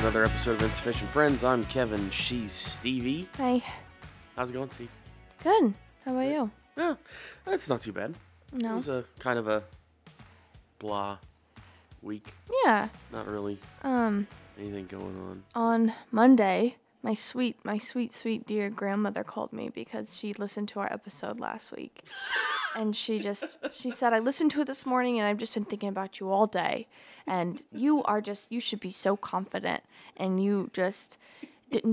another episode of Insufficient Friends. I'm Kevin. She's Stevie. Hi. How's it going, Steve? Good. How about you? Yeah, that's not too bad. No. It was a kind of a blah week. Yeah. Not really anything going on. On Monday, my sweet, dear grandmother called me because she listened to our episode last week. And she said, I listened to it this morning and I've just been thinking about you all day. And you should be so confident. And you just,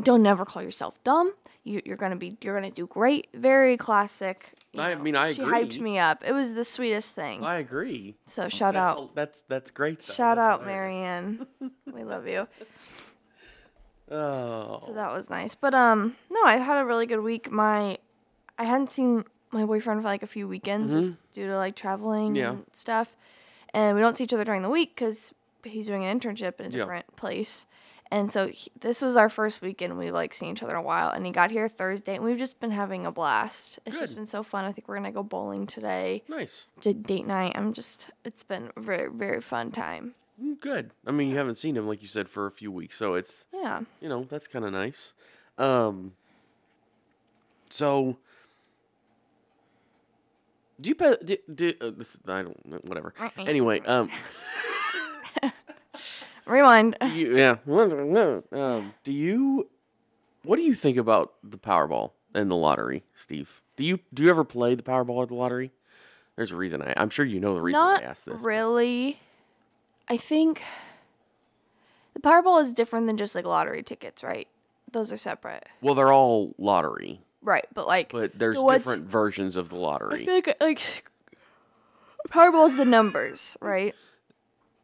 don't never call yourself dumb. You're gonna do great. Very classic. I agree. She hyped me up. It was the sweetest thing. I agree. So shout out. That's great. Though. Shout that's out, Marianne. We love you. Oh. So that was nice. But no, I had a really good week. I hadn't seen my boyfriend for like a few weekends just due to like traveling and stuff. And we don't see each other during the week because he's doing an internship in a different place. And so this was our first weekend we like seen each other in a while. And he got here Thursday and we've just been having a blast. It's just been so fun. I think we're going to go bowling today. Nice. Date night. It's been a very, very fun time. Good. I mean, you haven't seen him, like you said, for a few weeks. So it's, that's kind of nice. So... Do you pay? This I don't. Whatever. Anyway, Rewind. Do you? What do you think about the Powerball and the lottery, Steve? Do you ever play the Powerball or the lottery? There's a reason I'm sure you know the reason I asked this. Not really. I think the Powerball is different than just like lottery tickets, right? Those are separate. Well, they're all lottery. Right, but there's different versions of the lottery. I feel like Powerball is the numbers, right?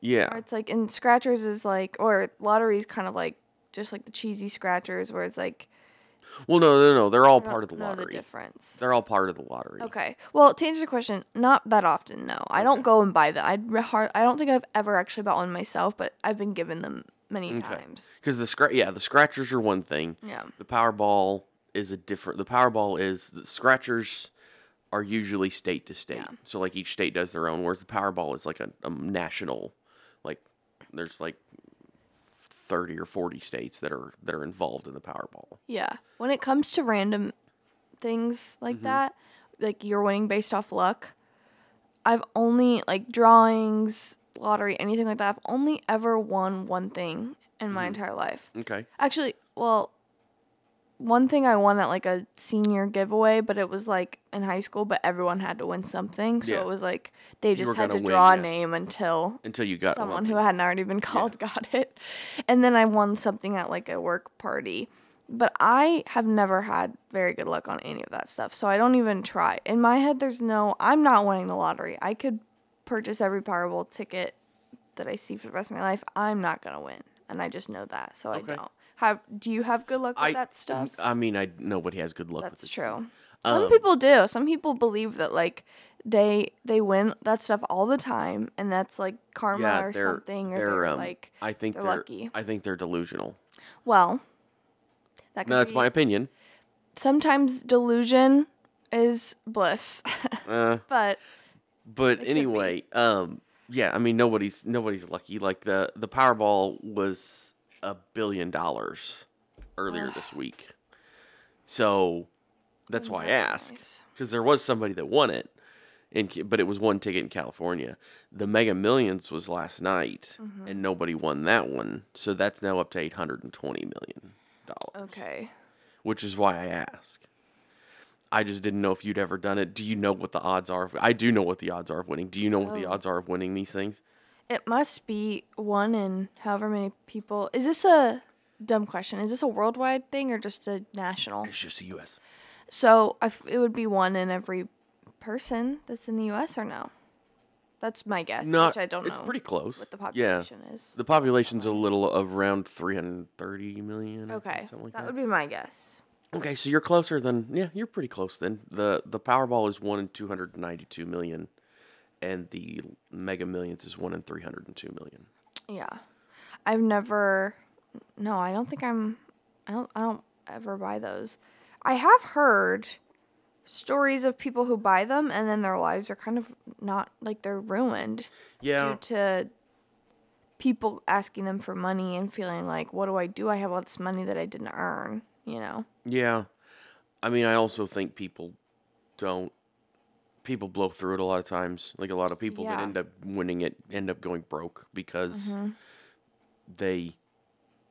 Yeah. Or it's like, and scratchers is like, or lottery is kind of like just like the cheesy scratchers where it's like. Well, no, they're all part of the lottery. Know the difference. They're all part of the lottery. Okay. Well, to answer your question, not that often. No, I don't go and buy that. I don't think I've ever actually bought one myself, but I've been given them many times. Because the scratchers are one thing. Yeah. The Powerball is the scratchers are usually state to state. Yeah. So like each state does their own, whereas the Powerball is like a national, like there's like 30 or 40 states that are involved in the Powerball. Yeah. When it comes to random things like that, like you're winning based off luck, I've only like drawings, lottery, anything like that, I've only ever won one thing in my entire life. Okay. Actually, well, one thing I won at like a senior giveaway, but it was like in high school, but everyone had to win something. So it was like they just had to draw a name until you got someone who hadn't already been called got it. And then I won something at like a work party. But I have never had very good luck on any of that stuff. So I don't even try. In my head, I'm not winning the lottery. I could purchase every Powerball ticket that I see for the rest of my life. I'm not going to win. And I just know that. So I don't. Do you have good luck with that stuff? I mean, nobody has good luck with it. That's true. Some people do. Some people believe that like they win that stuff all the time, and that's like karma or something, or they're like they're lucky. I think they're delusional. Well, that's my opinion. Sometimes delusion is bliss, but anyway, I mean nobody's lucky. Like the Powerball was $1 billion earlier this week. So that's why I asked. Because there was somebody that won it, but it was one ticket in California. The Mega Millions was last night, and nobody won that one. So that's now up to $820 million. Okay. Which is why I ask. I just didn't know if you'd ever done it. Do you know what the odds are? I do know what the odds are of winning. Do you know what the odds are of winning these things? It must be one in however many people. Is this a dumb question? Is this a worldwide thing or just a national? It's just the U.S. So it would be one in every person that's in the U.S. or no? That's my guess, which I don't know. It's pretty close. What the population is. The population's a little around 330 million. Okay, something like that would be my guess. Okay, so you're closer than you're pretty close then. The Powerball is 1 in 292 million. And the Mega Millions is 1 in 302 million. Yeah. I don't ever buy those. I have heard stories of people who buy them and then their lives are kind of not, like, they're ruined. Yeah. Due to people asking them for money and feeling like, what do? I have all this money that I didn't earn, you know? Yeah. I mean, I also think people blow through it a lot of times. Like, a lot of people that end up winning it end up going broke because they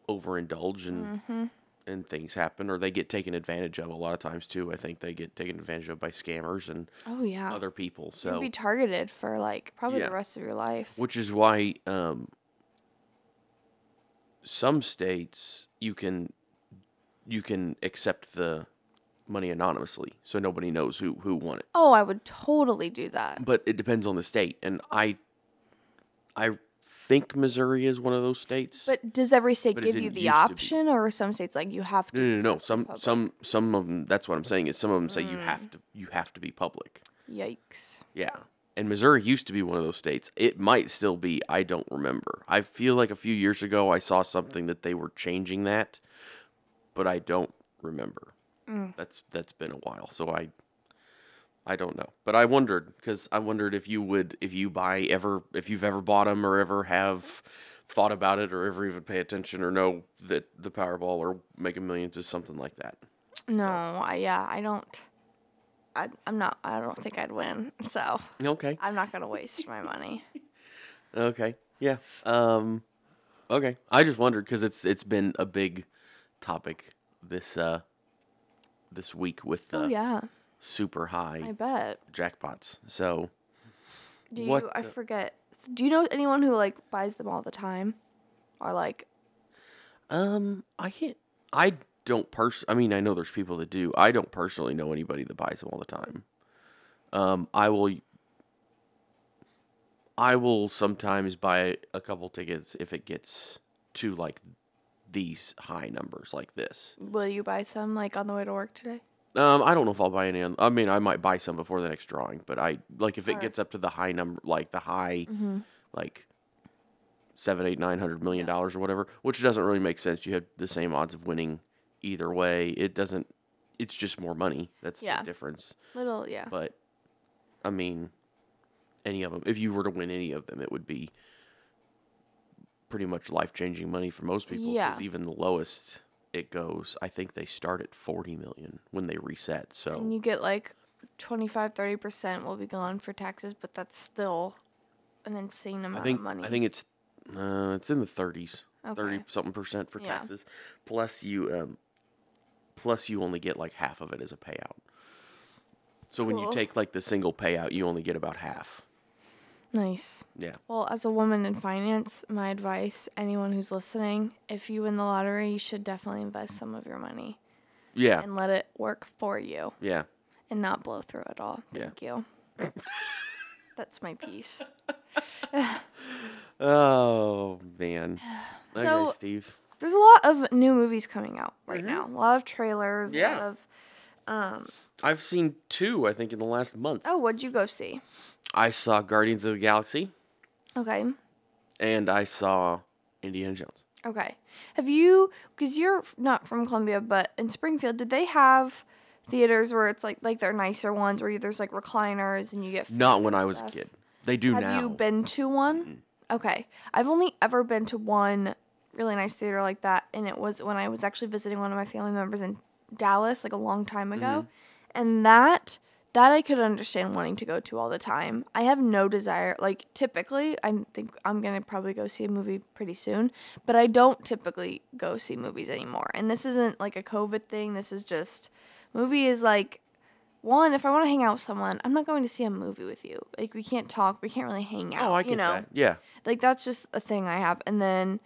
overindulge and things happen, or they get taken advantage of a lot of times too. I think they get taken advantage of by scammers and other people. So you'll be targeted for like probably the rest of your life. Which is why some states you can accept the money anonymously, so nobody knows who won it. Oh, I would totally do that. But it depends on the state, and I think Missouri is one of those states. But does every state give you the option, or are some states like you have to? No. Some of them. That's what I'm saying. Is some of them say you have to be public. Yikes. Yeah, and Missouri used to be one of those states. It might still be. I don't remember. I feel like a few years ago I saw something that they were changing that, but I don't remember. That's been a while, so I don't know. But I wondered if you've ever bought them or ever have thought about it or ever even pay attention or know that the Powerball or Mega Millions is something like that. No, I don't. I don't think I'd win. So okay, I'm not gonna waste my money. Okay, yeah. Okay. I just wondered because it's been a big topic this week with the super high I bet jackpots. So I forget. Do you know anyone who like buys them all the time? Or like I don't I mean, I know there's people that do. I don't personally know anybody that buys them all the time. I will sometimes buy a couple tickets if it gets to like these high numbers like this. Will you buy some like on the way to work today? I don't know if I'll buy any. I mean, I might buy some before the next drawing, but if it gets up to the high number, like the high, like $700, $800, $900 million or whatever, which doesn't really make sense. You have the same odds of winning either way. It doesn't. It's just more money. That's the difference. But I mean, any of them. If you were to win any of them, it would be pretty much life-changing money for most people. Because even the lowest it goes, I think they start at 40 million when they reset. So and you get like 25-30% will be gone for taxes, but that's still an insane amount of money. I think it's in the 30s, 30-something% for taxes. Plus you only get like half of it as a payout. So when you take like the single payout, you only get about half. Nice. Yeah. Well, as a woman in finance, my advice, anyone who's listening, if you win the lottery, you should definitely invest some of your money. Yeah. And let it work for you. Yeah. And not blow through it all. Thank you. That's my piece. Oh, man. So, okay, Steve. There's a lot of new movies coming out right now. A lot of trailers. Yeah. A lot of, I've seen 2, I think, in the last month. Oh, what'd you go see? I saw Guardians of the Galaxy. Okay. And I saw Indiana Jones. Okay. Have you, because you're not from Columbia, but in Springfield, did they have theaters where it's like they're nicer ones where there's like recliners and you get food? Not when I was a kid. They do now. Have you been to one? Mm-hmm. Okay. I've only ever been to one really nice theater like that, and it was when I was actually visiting one of my family members in Dallas like a long time ago. Mm-hmm. And that I could understand wanting to go to all the time. I have no desire, like typically, I think I'm going to probably go see a movie pretty soon, but I don't typically go see movies anymore. And this isn't like a COVID thing. This is just, movie is like, one, if I want to hang out with someone, I'm not going to see a movie with you. Like, we can't talk, we can't really hang out, I get that. Yeah. Like, that's just a thing I have. And then,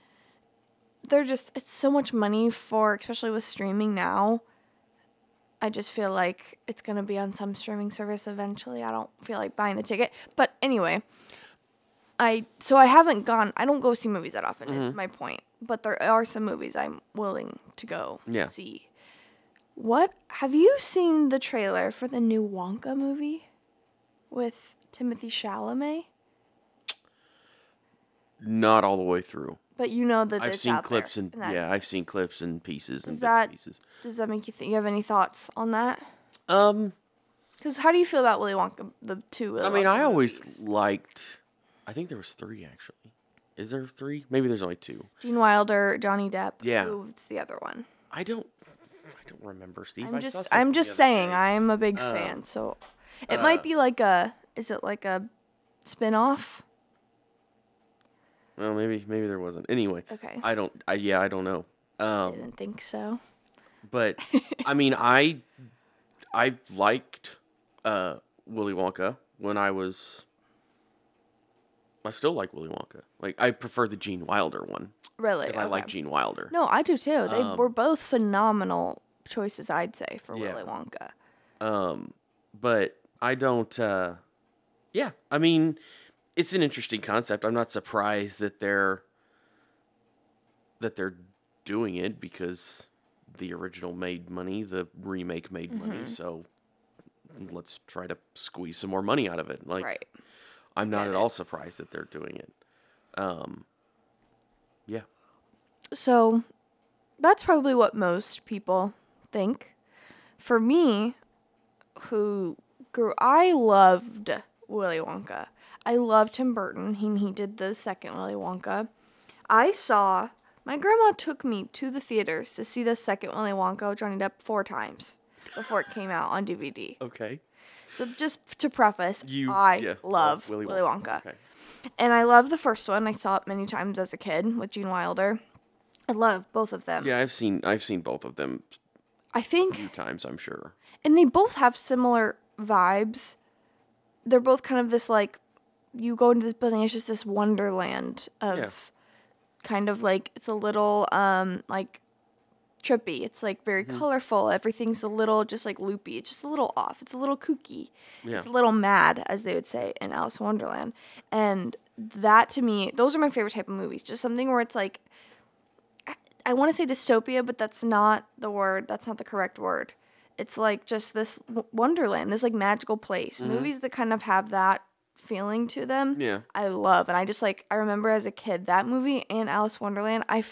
it's so much money for, especially with streaming now, I just feel like it's going to be on some streaming service eventually. I don't feel like buying the ticket. But anyway, I haven't gone. I don't go see movies that often, is my point. But there are some movies I'm willing to go see. Have you seen the trailer for the new Wonka movie with Timothée Chalamet? Not all the way through. But you know that I've it's seen out clips there, I've seen clips and pieces and bits and pieces. Does that make you think? You have any thoughts on that? Because how do you feel about Willy Wonka, the two? I mean, I always liked. I think there was 3 actually. Is there 3? Maybe there's only 2. Gene Wilder, Johnny Depp. Yeah. Who's the other one? I don't remember, Steve. I'm just saying, I'm a big fan, so it might be like is it like a spin-off? Well, maybe there wasn't. Anyway. Okay. I don't know. Didn't think so. But I mean, I liked Willy Wonka when I still like Willy Wonka. Like, I prefer the Gene Wilder one. Really? Because I like Gene Wilder. No, I do too. They were both phenomenal choices, I'd say, for Willy Wonka. But I don't, yeah, I mean, it's an interesting concept. I'm not surprised that they're doing it because the original made money, the remake made money, so let's try to squeeze some more money out of it. Like, right. I'm not at all surprised that they're doing it. Yeah. So that's probably what most people think. For me, I loved Willy Wonka. I loved Tim Burton. He did the second Willy Wonka. My grandma took me to the theaters to see the second Willy Wonka with Johnny Depp 4 times before it came out on DVD. Okay. So just to preface, I love Willy Wonka. Okay. And I love the first one. I saw it many times as a kid with Gene Wilder. I love both of them. Yeah, I've seen both of them. I think a few times, I'm sure. And they both have similar vibes. They're both kind of this, like, you go into this building, it's just this wonderland of kind of like, it's a little like trippy. It's like very colorful. Everything's a little just like loopy. It's just a little off. It's a little kooky. Yeah. It's a little mad, as they would say in Alice in Wonderland. And that, to me, those are my favorite type of movies. Just something where it's like, I want to say dystopia, but that's not the word. That's not the correct word. It's like just this wonderland, this like magical place. Movies that kind of have that feeling to them, I love. And I remember as a kid, that movie and Alice in Wonderland, I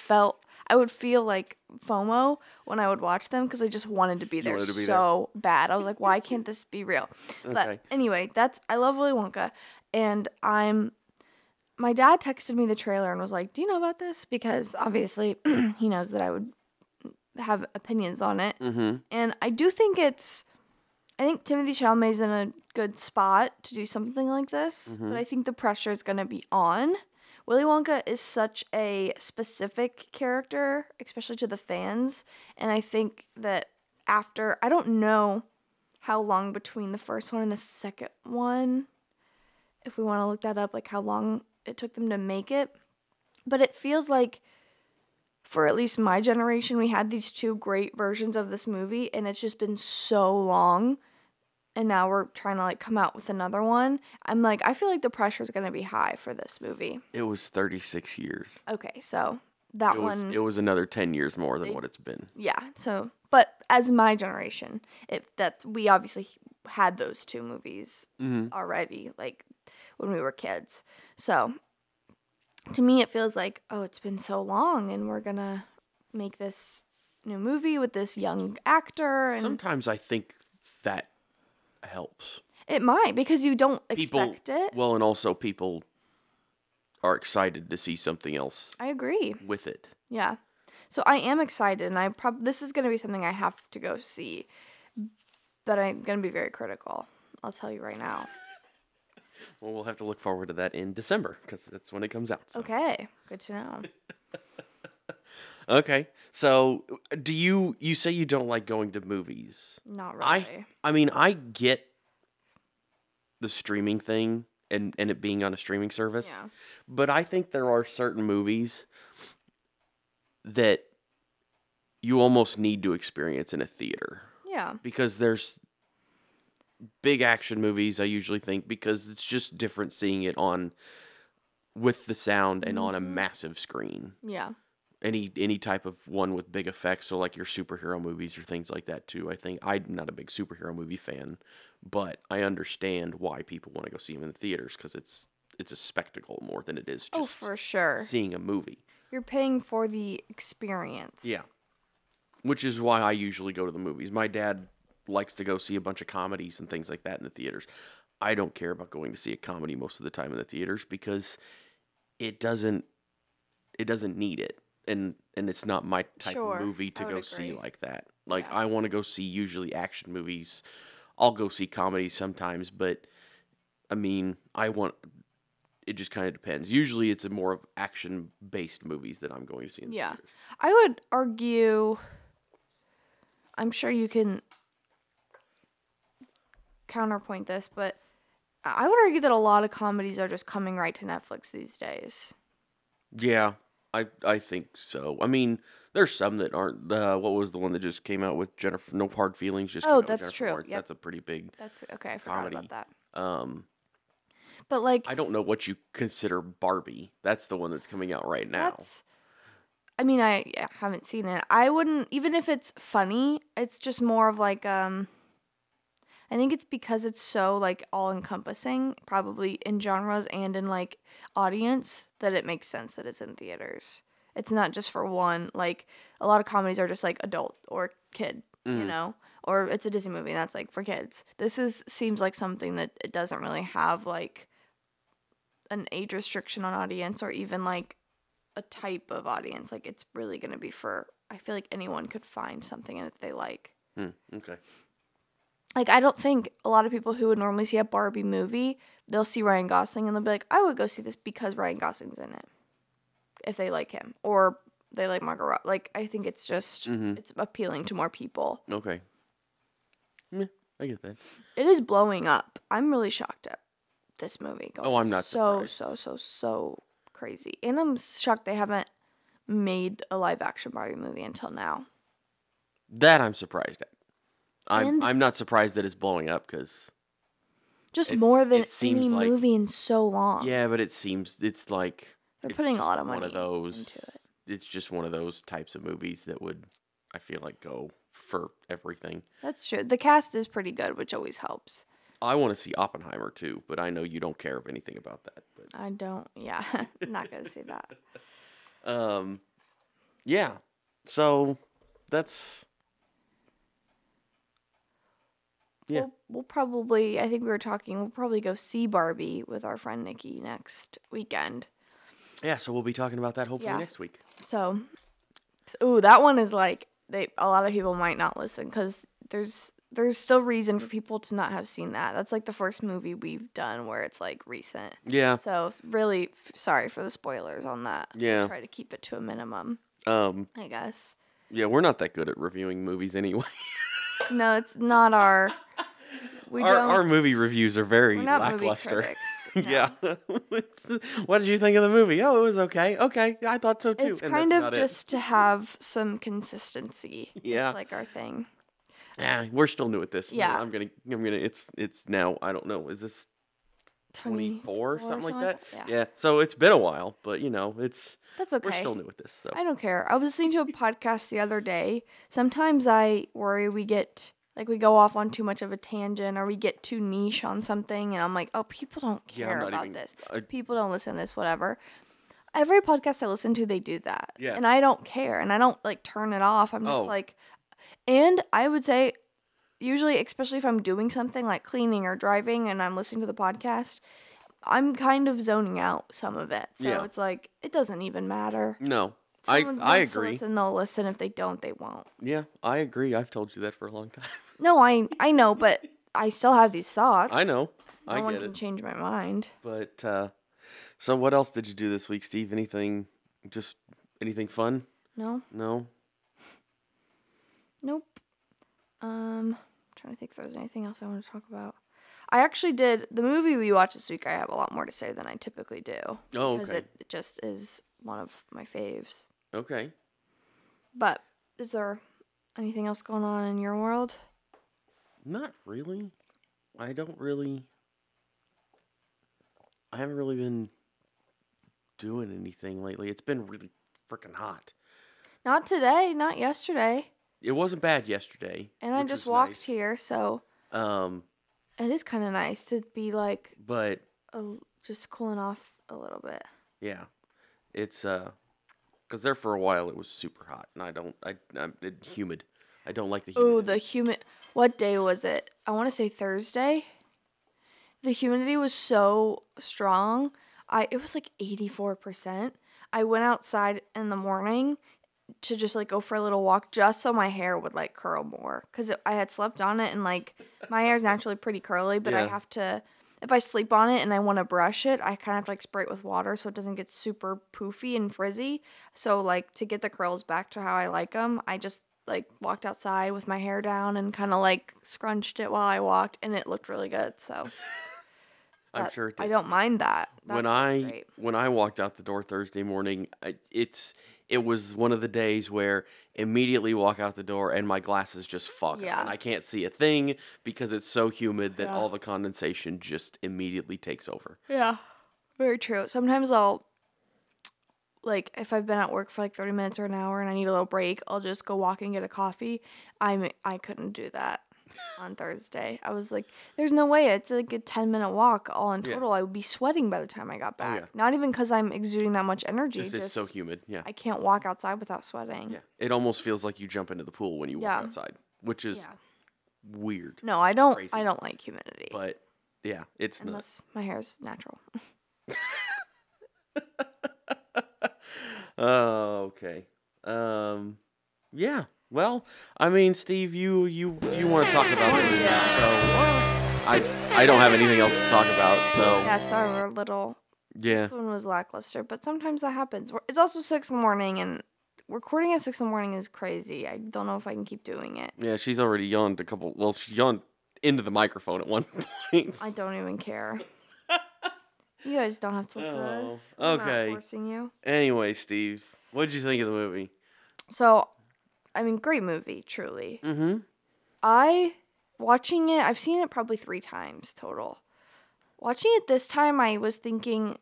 would feel like FOMO when I would watch them because I just wanted to be there so bad. I was like, why can't this be real? Okay. But anyway, I love Willy Wonka. And my dad texted me the trailer and was like, do you know about this? Because obviously he knows that I would have opinions on it. And I do think I think Timothée Chalamet's in a good spot to do something like this, but I think the pressure is going to be on. Willy Wonka is such a specific character, especially to the fans, and I think that I don't know how long between the first one and the second one, if we want to look that up, like how long it took them to make it, but it feels like for at least my generation, we had these 2 great versions of this movie, and it's just been so long. And now we're trying to like come out with another one. I'm like, I feel like the pressure is going to be high for this movie. It was 36 years. Okay, so it was another 10 years more than what it's been. Yeah. So, but as my generation, we obviously had those 2 movies already, like when we were kids. So, to me, it feels like, oh, it's been so long, and we're gonna make this new movie with this young actor. And sometimes I think that helps. It might, because you don't expect it. Well, and also people are excited to see something else. I agree with it. Yeah, so I am excited, and this is gonna be something I have to go see, but I'm gonna be very critical. I'll tell you right now. Well, we'll have to look forward to that in December, because that's when it comes out. So. Okay, good to know. Okay, so do you say you don't like going to movies? Not really. I mean, I get the streaming thing and it being on a streaming service, but I think there are certain movies that you almost need to experience in a theater. Yeah. Because there's big action movies, I usually think, because it's just different seeing it with the sound and on a massive screen. Yeah. Any type of one with big effects, so like your superhero movies or things like that too. I think I'm not a big superhero movie fan, but I understand why people want to go see them in the theaters, because it's a spectacle more than it is just for sure seeing a movie. You're paying for the experience. Yeah. Which is why I usually go to the movies. My dad likes to go see a bunch of comedies and things like that in the theaters. I don't care about going to see a comedy most of the time in the theaters, because it doesn't need it, and it's not my type of movie to go see like that. Like I want to go see usually action movies. I'll go see comedies sometimes, but I mean, it just kind of depends. Usually it's a more of action-based movies that I'm going to see in the theaters. I would argue, I'm sure you can counterpoint this, but I would argue that a lot of comedies are just coming right to Netflix these days. Yeah, I think so. I mean, there's some that aren't. What was the one that just came out with Jennifer? No Hard Feelings. Just came out with that's Jennifer true. Lawrence. Yep. That's a pretty big. That's okay. I comedy. forgot about that. But like, I don't know what you consider Barbie. That's the one that's coming out right now. I mean, I haven't seen it. I wouldn't, even if it's funny. It's just more of like I think it's because it's so like all encompassing, probably in genres and in like audience, that it makes sense that it's in theaters. It's not just for one. Like a lot of comedies are just like adult or kid, you know, or it's a Disney movie and that's like for kids. This seems like something that it doesn't really have like an age restriction on audience or even like a type of audience. Like it's really going to be for, I feel like anyone could find something in it they like. Okay. Like I don't think a lot of people who would normally see a Barbie movie, they'll see Ryan Gosling and they'll be like, I would go see this because Ryan Gosling's in it. If they like him or they like Margot Robbie. Like I think it's just, it's appealing to more people. Okay. Yeah, I get that. It is blowing up. I'm really shocked at this movie going. I'm not surprised. So crazy. And I'm shocked they haven't made a live action Barbie movie until now. That I'm surprised at. I'm not surprised that it's blowing up because just more than any movie in so long. Yeah, but it's like they're putting a lot of money into it. It's just one of those types of movies that would, I feel like, go for everything. That's true. The cast is pretty good, which always helps. I want to see Oppenheimer too, but I know you don't care anything about that. But. I don't. Yeah, I'm not gonna see that. Yeah. So that's. Yeah. We'll probably. I think we were talking. We'll probably go see Barbie with our friend Nikki next weekend. Yeah. So we'll be talking about that hopefully next week. So, that one is like a lot of people might not listen because there's still reason for people to not have seen that. That's like the first movie we've done where it's like recent. Yeah. So really sorry for the spoilers on that. Yeah. We'll try to keep it to a minimum. I guess. Yeah, we're not that good at reviewing movies anyway. No, it's not our. Our movie reviews are very lackluster. Movie critics, no. Yeah. What did you think of the movie? Oh, it was okay. Okay, I thought so too. It's kind of just to have some consistency. Yeah. It's like our thing. Yeah, we're still new at this. Yeah. I'm gonna. It's now. I don't know. Is this 24 something like that? Yeah. So it's been a while, but that's okay. We're still new at this. So I don't care. I was listening to a podcast the other day. Sometimes I worry we go off on too much of a tangent or we get too niche on something, and I'm like, oh, people don't care about this. People don't listen to this, whatever. Every podcast I listen to, they do that. Yeah. And I don't care, and I don't turn it off. I'm just and I would say, usually, especially if I'm doing something like cleaning or driving and I'm listening to the podcast, I'm kind of zoning out some of it. So it's like, it doesn't even matter. No, I agree. To listen, they'll listen. If they don't, they won't. Yeah, I agree. I've told you that for a long time. No, I know, but I still have these thoughts. I know. No one can change my mind. But, so what else did you do this week, Steve? Anything fun? No. No? Nope. Trying to think if there's anything else I want to talk about. I actually did the movie we watched this week. I have a lot more to say than I typically do. Oh, okay. Because it just is one of my faves. Okay. But is there anything else going on in your world? Not really. I haven't really been doing anything lately. It's been really freaking hot. Not today, not yesterday. It wasn't bad yesterday. And I just walked here, so it is kind of nice to be just cooling off a little bit. Yeah. It's because there for a while it was super hot, and I'm humid. I don't like the humidity. Oh, the humid. What day was it? I want to say Thursday. The humidity was so strong. it was like 84%. I went outside in the morning to just like go for a little walk just so my hair would like curl more, because I had slept on it, and like my hair is naturally pretty curly, but I have to, if I sleep on it and I want to brush it, I kind of have to like spray it with water so it doesn't get super poofy and frizzy. So like to get the curls back to how I like them, I just like walked outside with my hair down and kind of like scrunched it while I walked, and it looked really good. So I'm sure it did. I don't mind that. That's great. When I walked out the door Thursday morning, it was one of the days where immediately walk out the door and my glasses just fog up, and I can't see a thing because it's so humid that all the condensation just immediately takes over. Yeah, very true. Sometimes I'll, like, if I've been at work for like 30 minutes or an hour and I need a little break, I'll just go walk and get a coffee. I couldn't do that on Thursday. I was like, there's no way. It's like a 10-minute walk all in total. I would be sweating by the time I got back. Oh, yeah. Not even because I'm exuding that much energy. Just it's so humid. Yeah. I can't walk outside without sweating. Yeah. It almost feels like you jump into the pool when you walk outside, which is weird. No, I don't. Crazy. I don't like humidity. But yeah, it's unless my hair's natural. Oh, okay. Yeah. Well, I mean, Steve, you want to talk about the movie, so I don't have anything else to talk about. So yeah, sorry, we're a little. Yeah. This one was lackluster, but sometimes that happens. It's also 6 a.m, and recording at 6 a.m. is crazy. I don't know if I can keep doing it. Yeah, she's already yawned a couple. Well, she yawned into the microphone at one point. I don't even care. You guys don't have to listen to this. I'm not forcing you. Anyway, Steve, what did you think of the movie? So, I mean, great movie, truly. Mm-hmm. Watching it, I've seen it probably 3 times total. Watching it this time, I was thinking,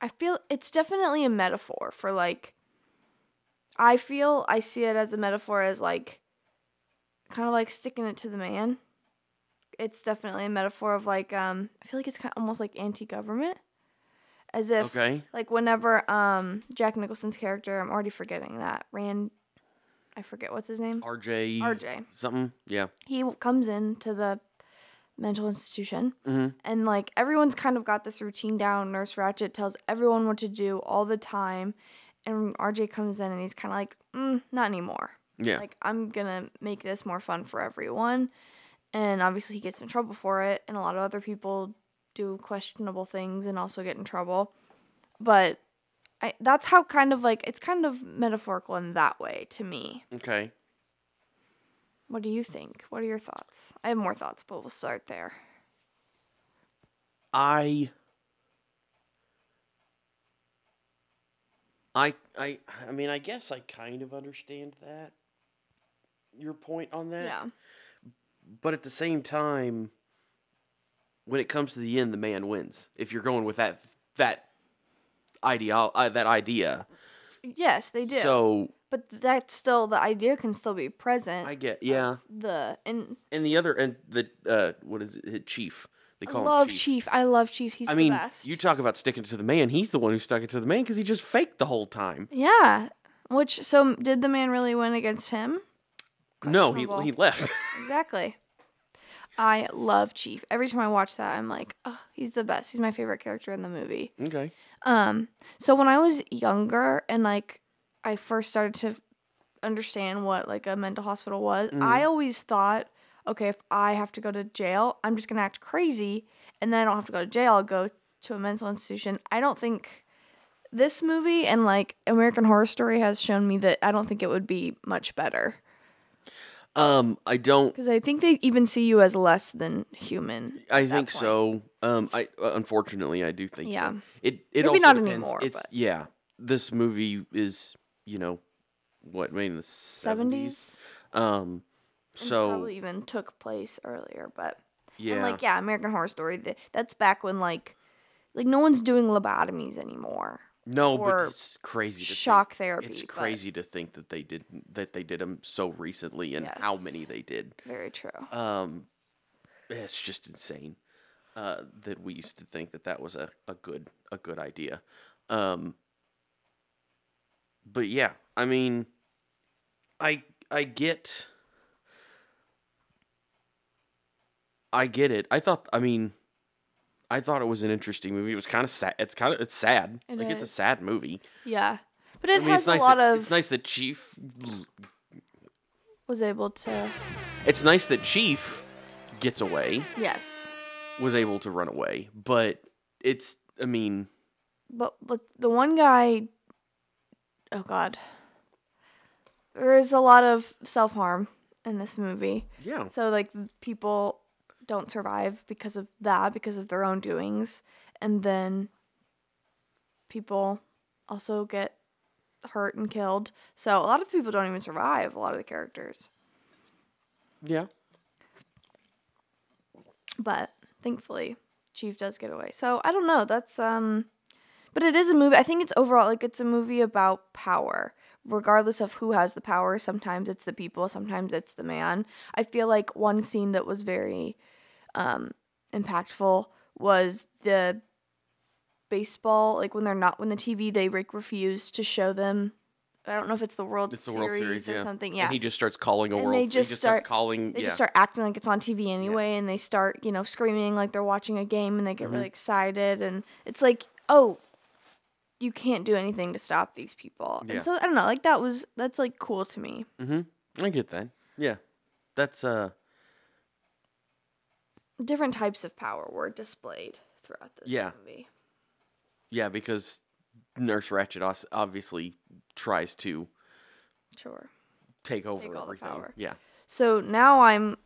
I feel it's definitely a metaphor for, like, I see it as a metaphor as, like, kind of like sticking it to the man. It's definitely a metaphor of, like, I feel like it's kind of almost like anti-government. As if, like, whenever Jack Nicholson's character, I'm already forgetting that, I forget what's his name. RJ. Something, yeah. He comes into the mental institution, and, like, everyone's kind of got this routine down. Nurse Ratched tells everyone what to do all the time, and RJ comes in, and he's kind of like, not anymore. Yeah. Like, I'm gonna make this more fun for everyone. And obviously he gets in trouble for it, and a lot of other people do questionable things and also get in trouble. But that's how kind of like, it's kind of metaphorical in that way to me. Okay. What do you think? What are your thoughts? I have more thoughts, but we'll start there. I mean, I guess I kind of understand that. Your point on that. Yeah. But at the same time, when it comes to the end, the man wins. If you're going with that idea. Yes, they do. So, but that's still, the idea can still be present. I get, yeah. And the other, and the what is it? Chief. They call him Chief. I love Chief. He's the best. You talk about sticking to the man. He's the one who stuck it to the man because he just faked the whole time. Yeah. So did the man really win against him? No, he left. Exactly. I love Chief. Every time I watch that, I'm like, oh, he's the best. He's my favorite character in the movie. Okay. So when I was younger and, like, I first started to understand what, like, a mental hospital was, I always thought, okay, if I have to go to jail, I'm just going to act crazy, and then I don't have to go to jail. I'll go to a mental institution. I don't think this movie and, like, American Horror Story has shown me that I don't think it would be much better. I don't, because I think they even see you as less than human. I think so. Unfortunately, I do think so. It maybe also not depends. Anymore. It's this movie is what, made in the 70s. So probably even took place earlier, but yeah, and, like, American Horror Story. That's back when like no one's doing lobotomies anymore. No, but it's crazy. Shock therapy. It's crazy to think that they did them so recently and how many they did. Very true. It's just insane that we used to think that was a good idea. But yeah, I mean, I get it. I I thought it was an interesting movie. It was kind of sad. It's sad. It's a sad movie. Yeah. But it has a lot of... It's nice that Chief... was able to... It's nice that Chief gets away. Yes. Was able to run away. But it's... I mean... But the one guy... Oh, God. There is a lot of self-harm in this movie. Yeah. So, like, people don't survive because of that, because of their own doings. And then people also get hurt and killed. So, a lot of people don't even survive, a lot of the characters. Yeah. But, thankfully, Chief does get away. So, I don't know. That's, But it is a movie. I think it's overall, like, it's a movie about power. Regardless of who has the power, sometimes it's the people, sometimes it's the man. I feel like one scene that was very impactful was the baseball, like when the TV, they refuse to show them. I don't know if it's the World Series or something. Yeah. And he just starts calling They just start acting like it's on TV anyway, and they start, screaming like they're watching a game, and they get really excited, and it's like, oh, you can't do anything to stop these people. Yeah. And so, I don't know, like, that's, like, cool to me. Mm-hmm. I get that. Yeah. That's, different types of power were displayed throughout this movie. Yeah, because Nurse Ratched obviously tries to... take over all everything. The power. Yeah. So, now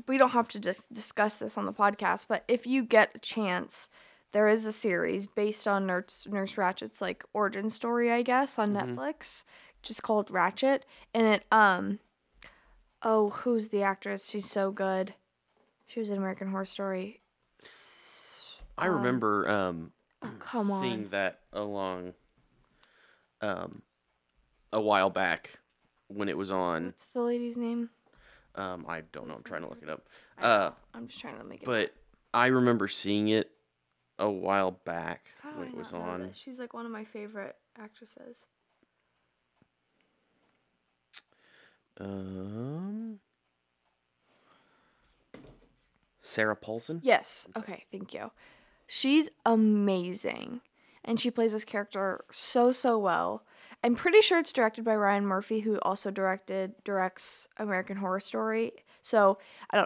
we don't have to discuss this on the podcast, but if you get a chance... There is a series based on Nurse Ratchet's, like, origin story, I guess, on Netflix, just called Ratched. And it, who's the actress? She's so good. She was in American Horror Story. I remember seeing that along a while back when it was on. What's the lady's name? I don't know. I'm trying to look it up. I'm just trying to make it But up. I remember seeing it a while back when it was know on. that? She's like one of my favorite actresses. Sarah Paulson? Yes. Okay, thank you. She's amazing. And she plays this character so well. I'm pretty sure it's directed by Ryan Murphy, who also directs American Horror Story. So, I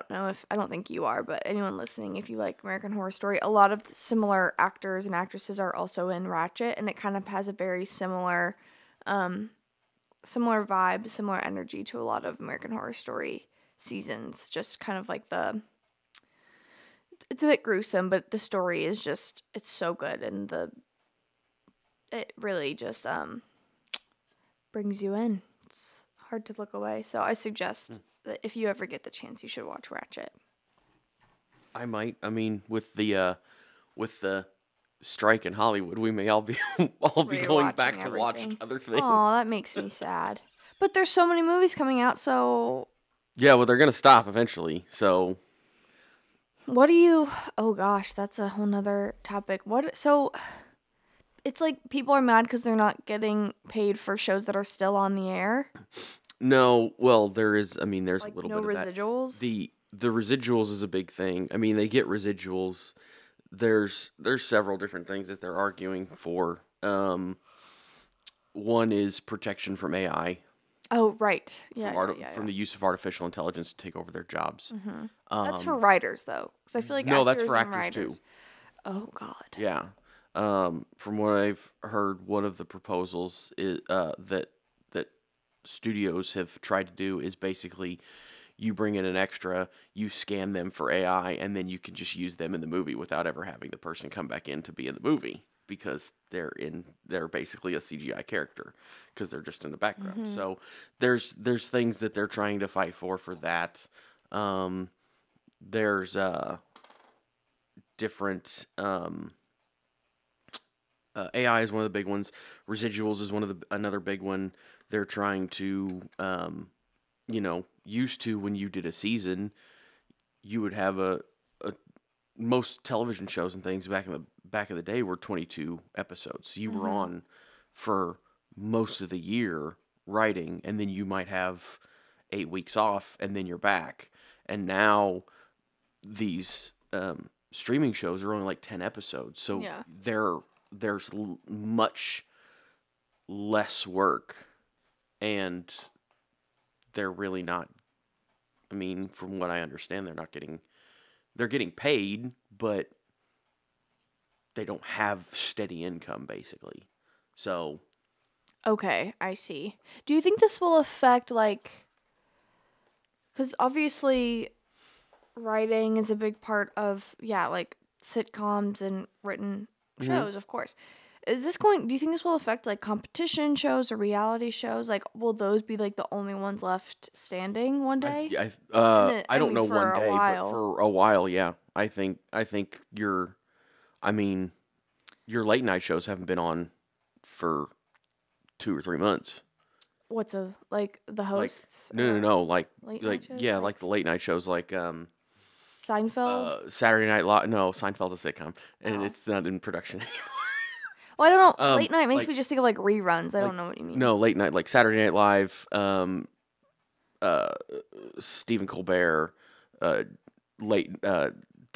don't think you are, but anyone listening, if you like American Horror Story, a lot of similar actors and actresses are also in Ratched, and it kind of has a very similar vibe, similar energy to a lot of American Horror Story seasons. Just kind of like it's a bit gruesome, but the story is just, it's so good, and it really just brings you in. It's hard to look away. So I suggest that if you ever get the chance, you should watch Ratched. I might. I mean, with the strike in Hollywood, we may all be going back to watch other things. Oh, that makes me sad. But there's so many movies coming out, so... Yeah, well, they're going to stop eventually, so... What do you... Oh, gosh, that's a whole nother topic. So... It's like people are mad because they're not getting paid for shows that are still on the air. No, well, there's like a little bit of residuals? That. The residuals is a big thing. I mean, they get residuals. There's several different things that they're arguing for. One is protection from AI. Oh, right. From the use of artificial intelligence to take over their jobs. Mm-hmm. That's for writers, though. Because I feel like that's for actors, too. Oh, God. Yeah. From what I've heard, one of the proposals is that studios have tried to do is basically you bring in an extra, you scan them for AI, and then you can just use them in the movie without ever having the person come back in to be in the movie because they're basically a CGI character because they're just in the background. Mm-hmm. So there's things that they're trying to fight for that. There's different. AI is one of the big ones. Residuals is another big one. They're trying to, used to when you did a season, you would have most television shows and things back in the day were 22 episodes. So you were on for most of the year writing, and then you might have 8 weeks off, and then you're back. And now these streaming shows are only like 10 episodes, so there's much less work, and they're really not. I mean, from what I understand, they're getting paid, but they don't have steady income, basically. So. Okay, I see. Do you think this will affect, like, because obviously writing is a big part of, like, sitcoms and written shows, of course. Do you think this will affect, like, competition shows or reality shows? Like, will those be, like, the only ones left standing one day? I don't know one day, but for a while, yeah. I think your late night shows haven't been on for 2 or 3 months. What's like the hosts? No. Like shows? like the late night shows, like Seinfeld. Saturday Night Live. No, Seinfeld's a sitcom, and it's not in production anymore. Well, I don't know. Late night makes me just think of like reruns. I don't know what you mean. No, late night, like Saturday Night Live, Stephen Colbert, The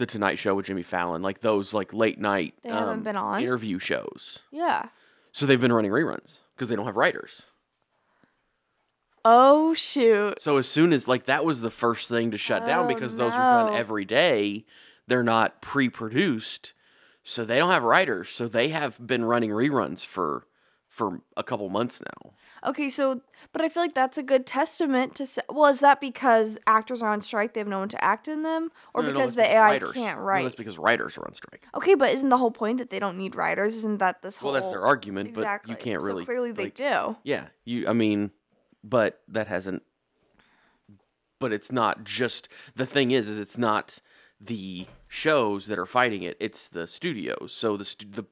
Tonight Show with Jimmy Fallon, like those like late night they haven't been on interview shows. Yeah. So they've been running reruns because they don't have writers. Oh shoot! So as soon as like that was the first thing to shut down because those are done every day. They're not pre-produced. So they don't have writers, so they have been running reruns for a couple months now. Okay, but I feel like that's a good testament to. Well, is that because actors are on strike, they have no one to act in them, or because the AI can't write? No, that's because writers are on strike. Okay, but isn't the whole point that they don't need writers? Isn't that this whole? Well, that's their argument, exactly. But you can't really. So clearly, they do. Yeah, but that hasn't. But it's not just the thing is it's not the shows that are fighting it, it's the studios. So the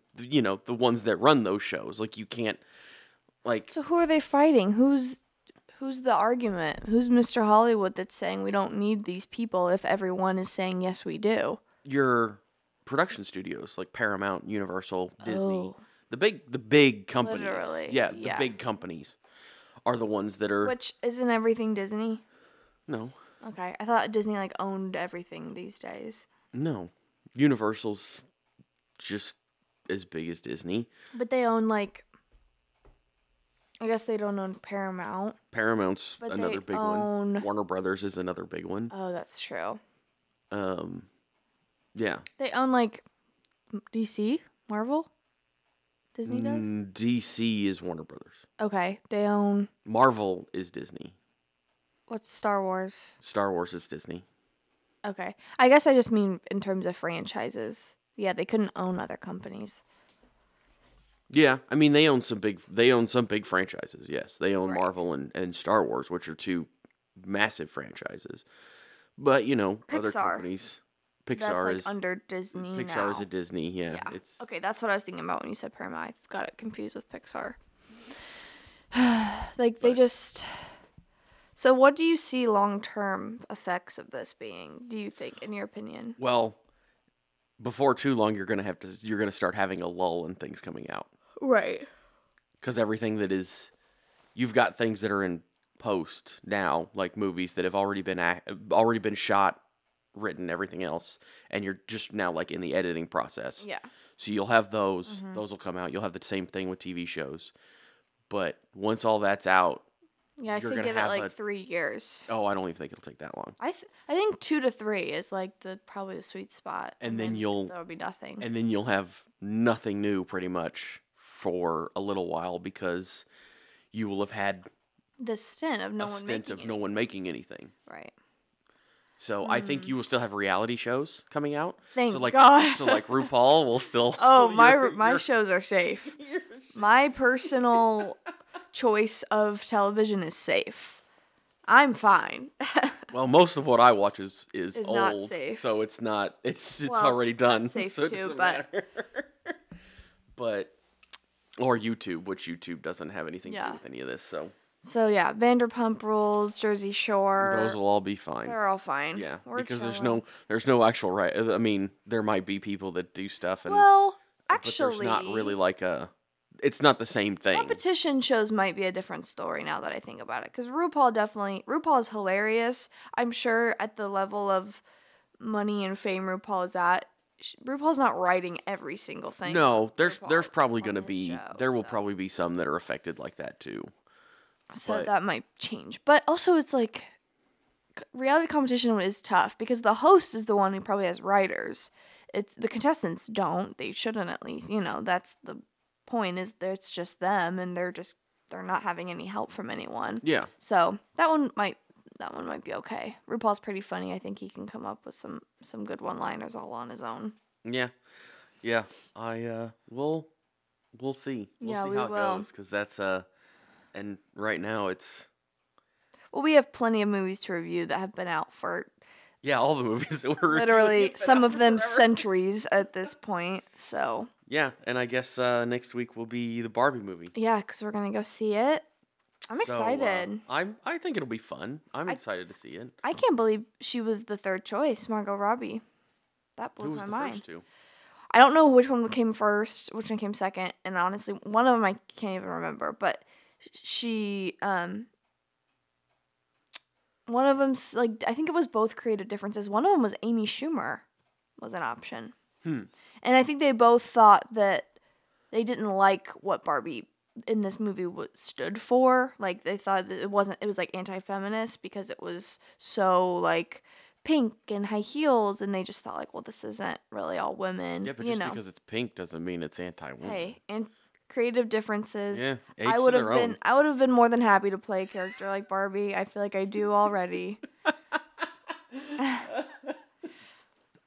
ones that run those shows, like you can't like. So who are they fighting? Who's the argument? Who's Mr. Hollywood that's saying we don't need these people if everyone is saying yes we do? Your production studios like Paramount, Universal, Disney, the big companies. Literally, the big companies are the ones that are. Which isn't everything Disney? No. Okay, I thought Disney like owned everything these days. No, Universal's just as big as Disney. But they own like, I guess they don't own Paramount. Paramount's another big one. Warner Brothers is another big one. Oh, that's true. Yeah. They own like DC, Marvel. Disney does. DC is Warner Brothers. Okay, they own. Marvel is Disney. What's Star Wars? Star Wars is Disney. Okay. I guess I just mean in terms of franchises. Yeah, they couldn't own other companies. Yeah, I mean they own some big franchises, yes. They own Marvel and Star Wars, which are two massive franchises. But, other companies. Pixar that's like is under Disney Pixar now. is a Disney, yeah. Okay, that's what I was thinking about when you said Paramount. I got it confused with Pixar. They just. So what do you see long-term effects of this being, do you think, in your opinion? Well, before too long, you're going to start having a lull in things coming out. Right. Because everything you've got things that are in post now, like movies that have already been shot, written, everything else, and you're just now like in the editing process. Yeah. So you'll have those will come out. You'll have the same thing with TV shows. But once all that's out, yeah, I say give it like 3 years. Oh, I don't even think it'll take that long. I think 2 to 3 is like probably the sweet spot. And then there'll be nothing. And then you'll have nothing new pretty much for a little while because you will have had the stint of no one making anything. Right. So I think you will still have reality shows coming out. Thank God. So like RuPaul will still. Oh, my shows are safe. My personal choice of television is safe. I'm fine. Well, most of what I watch is old, not safe. So it's not. It's already done. Safe so too, but but or YouTube, which YouTube doesn't have anything to do with any of this. So yeah, Vanderpump Rules, Jersey Shore. Those will all be fine. They're all fine. Yeah, because there's no actual right. I mean, there might be people that do stuff, and actually, but there's not really like a. It's not the same thing. Competition shows might be a different story now that I think about it, because RuPaul is hilarious. I'm sure at the level of money and fame RuPaul is at, RuPaul's not writing every single thing. No, there's probably going to be probably be some that are affected like that too. So that might change. But also it's like reality competition is tough because the host is the one who probably has writers. It's the contestants don't. They shouldn't, at least. That's the point, is that it's just them and they're not having any help from anyone. Yeah. So that one might be okay. RuPaul's pretty funny. I think he can come up with some good one-liners all on his own. Yeah. Yeah. We'll see. We'll see how it goes, because that's and right now it's... Well, we have plenty of movies to review that have been out for... Yeah, all the movies that were literally some of them centuries at this point, so... Yeah, and I guess next week will be the Barbie movie. Yeah, because we're going to go see it. I'm excited. I think it'll be fun. I'm excited to see it. I can't believe she was the third choice, Margot Robbie. That blows my mind. Who was the first two? I don't know which one came first, which one came second, and honestly, one of them I can't even remember, but she... One of them's, like, I think it was both creative differences. One of them was Amy Schumer was an option. And I think they both thought that they didn't like what Barbie in this movie stood for. Like, they thought that it was, like, anti-feminist because it was so, like, pink and high heels. And they just thought, like, well, this isn't really all women. Yeah, but just because it's pink doesn't mean it's anti-women. Hey, and creative differences. Yeah, I would have been more than happy to play a character like Barbie. I feel like I do already.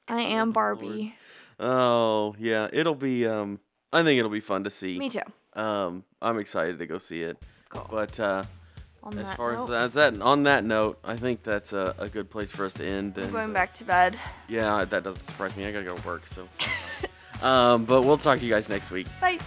I am Barbie. Oh, yeah. It'll be I think it'll be fun to see. Me too. I'm excited to go see it. Cool. But as far as that on that note, I think that's a good place for us to end. I'm going back to bed. Yeah, that doesn't surprise me. I gotta go to work, so but we'll talk to you guys next week. Bye.